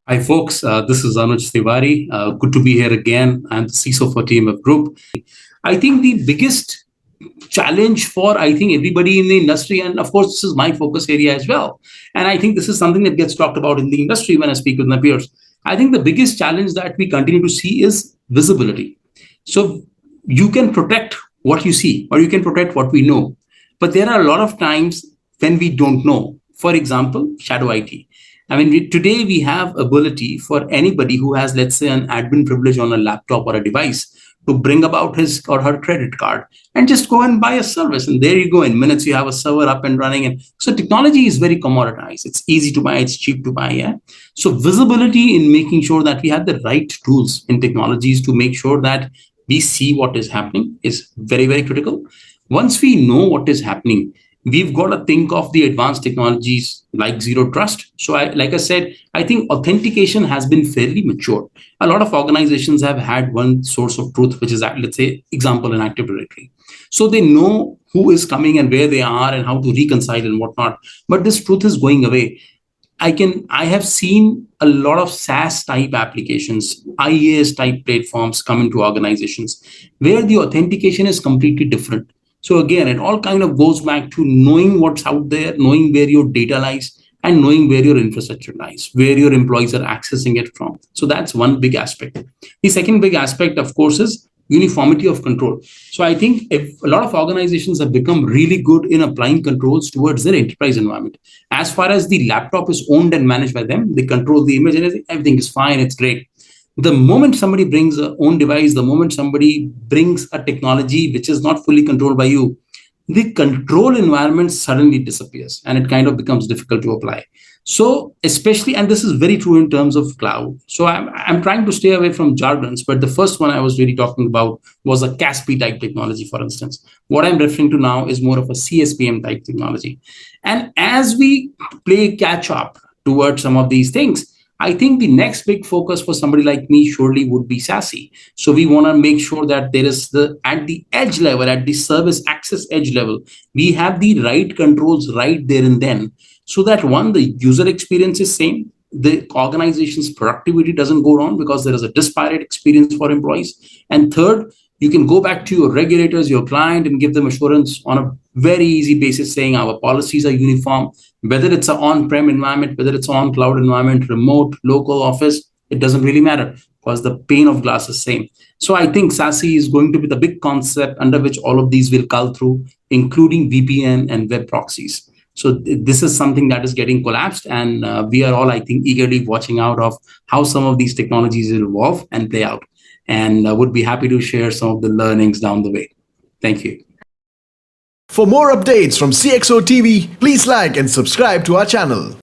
Hi, folks. This is Anuj Tewari. Good to be here again. I'm the CISO for TMF Group. I think the biggest challenge for everybody in the industry, and of course, this is my focus area as well. And I think this is something that gets talked about in the industry when I speak with my peers. I think the biggest challenge that we continue to see is visibility. So you can protect what you see, or you can protect what we know. But there are a lot of times when we don't know. For example, shadow IT. Today we have ability for anybody who has, let's say, an admin privilege on a laptop or a device to bring about his or her credit card and just go and buy a service. And there you go. In minutes, you have a server up and running. And so technology is very commoditized. It's easy to buy. It's cheap to buy. Yeah. So visibility in making sure that we have the right tools in technologies to make sure that we see what is happening is very, very critical. Once we know what is happening, we've got to think of the advanced technologies like zero trust. So like I said, I think authentication has been fairly mature. A lot of organizations have had one source of truth, which is, let's say, example, an Active Directory. So they know who is coming and where they are and how to reconcile and whatnot. But this truth is going away. I have seen a lot of SaaS type applications, IaaS type platforms come into organizations where the authentication is completely different. So again, it all kind of goes back to knowing what's out there, knowing where your data lies, and knowing where your infrastructure lies, where your employees are accessing it from. So that's one big aspect. The second big aspect, of course, is uniformity of control. So I think if a lot of organizations have become really good in applying controls towards their enterprise environment. As far as the laptop is owned and managed by them, they control the image and everything is fine, it's great. The moment somebody brings a own device, the moment somebody brings a technology which is not fully controlled by you, the control environment suddenly disappears and it kind of becomes difficult to apply. So especially, and this is very true in terms of cloud. So I'm trying to stay away from jargons, but the first one I was really talking about was a CASP type technology, for instance. What I'm referring to now is more of a CSPM type technology. And as we play catch up towards some of these things, I think the next big focus for somebody like me surely would be SASE. So we want to make sure that there is at the edge level, at the service access edge level, we have the right controls right there and then, so that one, the user experience is same, the organization's productivity doesn't go wrong because there is a disparate experience for employees. And third, you can go back to your regulators, your client, and give them assurance on a very easy basis saying our policies are uniform, whether it's an on-prem environment, whether it's on cloud environment, remote, local office, it doesn't really matter because the pane of glass is same. So I think SASE is going to be the big concept under which all of these will cull through, including VPN and web proxies. So this is something that is getting collapsed, and we are all, I think, eagerly watching out of how some of these technologies will evolve and play out. And would be happy to share some of the learnings down the way. Thank you. For more updates from CXO TV, please like and subscribe to our channel.